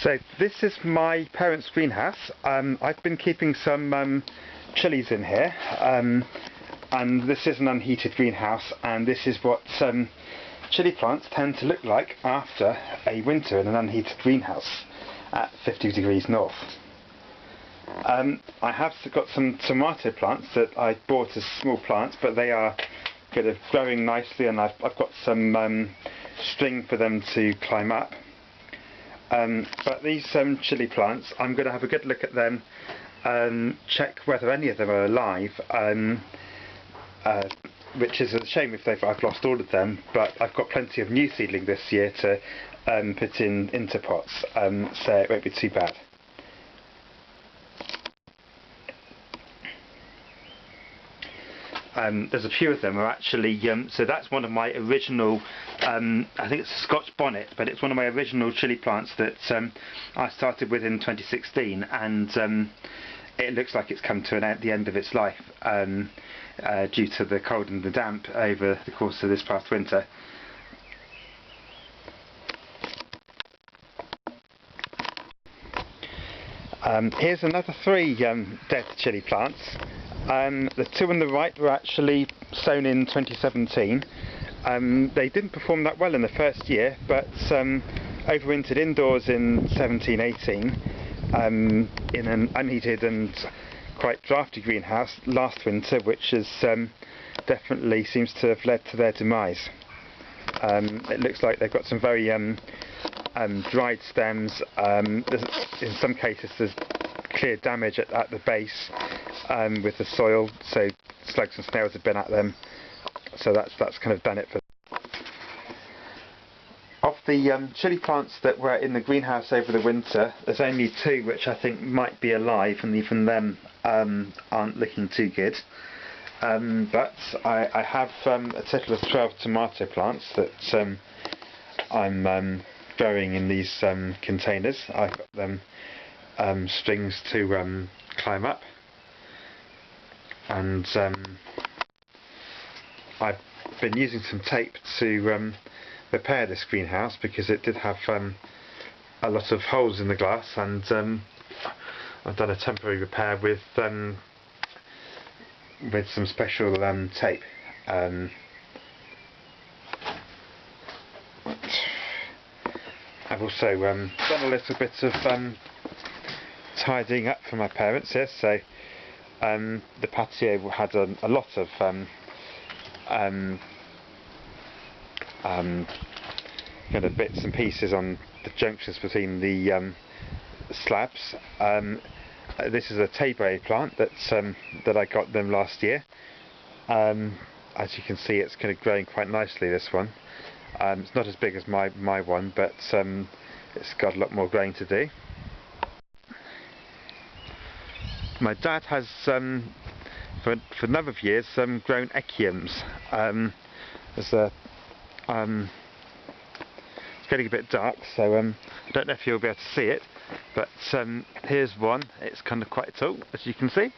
So this is my parents' greenhouse. I've been keeping some chillies in here, and this is an unheated greenhouse, and this is what chilli plants tend to look like after a winter in an unheated greenhouse at 50 degrees north. I have got some tomato plants that I bought as small plants, but they are kind of growing nicely, and I've got some string for them to climb up. But these chilli plants, I'm going to have a good look at them and check whether any of them are alive, which is a shame if I've lost all of them, but I've got plenty of new seedling this year to put into pots, so it won't be too bad. There's a few of them are actually, so that's one of my original, I think it's a Scotch bonnet, but it's one of my original chilli plants that I started with in 2016, and it looks like it's come to the end of its life due to the cold and the damp over the course of this past winter. Here's another 3 dead chilli plants. The 2 on the right were actually sown in 2017. They didn't perform that well in the first year, but overwintered indoors in 17-18 in an unheated and quite drafty greenhouse last winter, which is definitely seems to have led to their demise. It looks like they've got some very dried stems. In some cases there's clear damage at the base with the soil, so slugs and snails have been at them, so that's kind of done it for them. Of the chilli plants that were in the greenhouse over the winter, there's only 2 which I think might be alive, and even them aren't looking too good. But I have a total of 12 tomato plants that I'm growing in these containers. I've got them strings to climb up, and I've been using some tape to repair this greenhouse because it did have a lot of holes in the glass, and I've done a temporary repair with some special tape. I've also done a little bit of tidying up for my parents here, so the patio had a lot of kind of bits and pieces on the junctions between the slabs. This is a Tayberry plant that I got them last year. As you can see, it's kind of growing quite nicely, this one. It's not as big as my one, but it's got a lot more growing to do. My dad has, for a number of years, grown echiums. It's getting a bit dark, so I don't know if you'll be able to see it, but here's one. It's kind of quite tall, as you can see.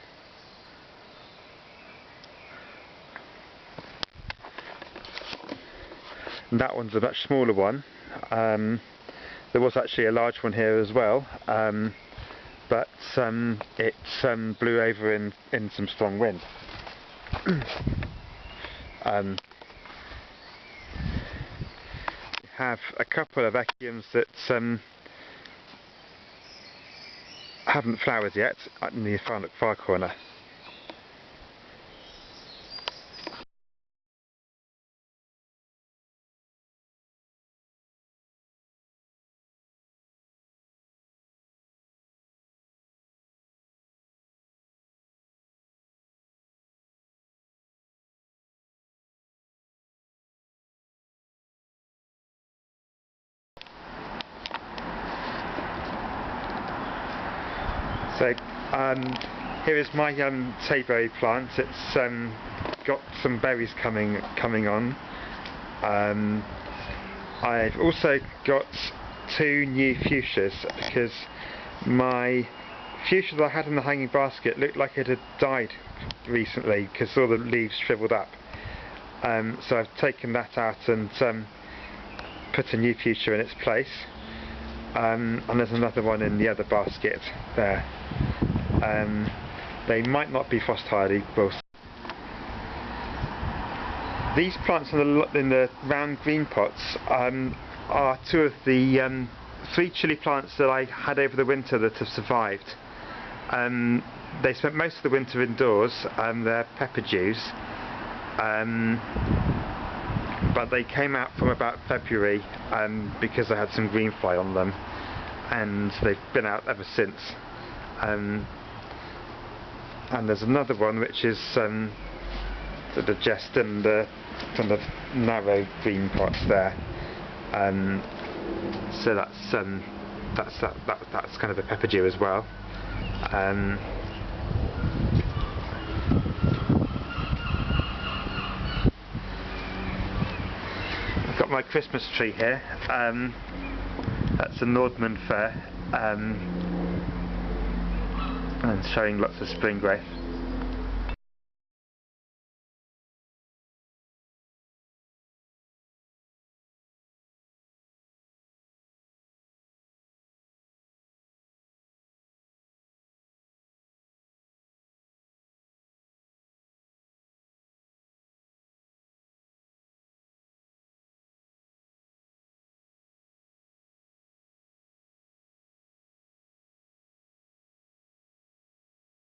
And that one's a much smaller one. There was actually a large one here as well, but it blew over in some strong wind. We have a couple of echiums that haven't flowered yet in the far corner. So here is my Tayberry plant. It's got some berries coming on. I've also got 2 new fuchsias, because my fuchsia that I had in the hanging basket looked like it had died recently because all the leaves shriveled up. So I've taken that out and put a new fuchsia in its place. and there's another one in the other basket there. They might not be frost hardy. We'll see. These plants in the round green pots are two of the 3 chilli plants that I had over the winter that have survived. They spent most of the winter indoors. They're pepper dews, but they came out from about February because I had some green fly on them, and they've been out ever since. And there's another one which is sort of just in the kind of narrow green pots there. So that's kind of a pepper dew as well. I've got my Christmas tree here. That's a Nordman fir, and showing lots of spring growth.